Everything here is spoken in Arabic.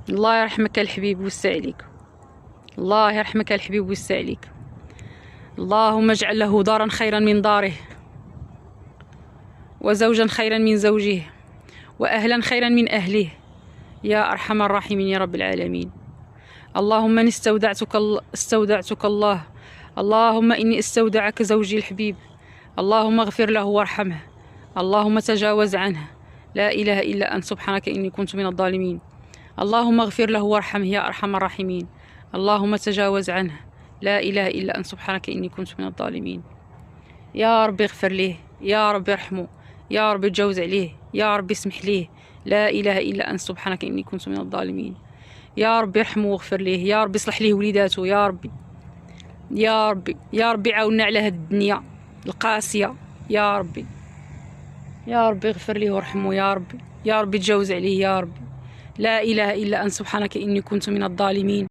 الله يرحمك الحبيب ويوسع عليك. الله يرحمك الحبيب ويوسع عليك. اللهم اجعل له دارا خيرا من داره، وزوجا خيرا من زوجه، وأهلا خيرا من أهله، يا أرحم الراحمين يا رب العالمين. اللهم إني استودعتك الله. اللهم إني استودعك زوجي الحبيب. اللهم اغفر له وارحمه. اللهم تجاوز عنه. لا إله إلا أنت سبحانك إني كنت من الظالمين. اللهم اغفر له وارحمه يا أرحم الراحمين. اللهم تجاوز عنه. لا إله إلا أنت سبحانك إني كنت من الظالمين. يا رب اغفر ليه، يا رب ارحمه، يا رب تجاوز عليه، يا رب اسمح ليه. لا إله إلا أنت سبحانك إني كنت من الظالمين. يا رب ارحمه واغفر ليه، يا رب اصلح ليه وليداته، يا ربي يا ربي يا ربي عاوننا على هاد الدنيا القاسية. يا ربي يا ربي اغفر ليه وارحمه، يا ربي يا ربي تجاوز عليه، يا ربي. لا إله إلا أنت سبحانك إني كنت من الظالمين.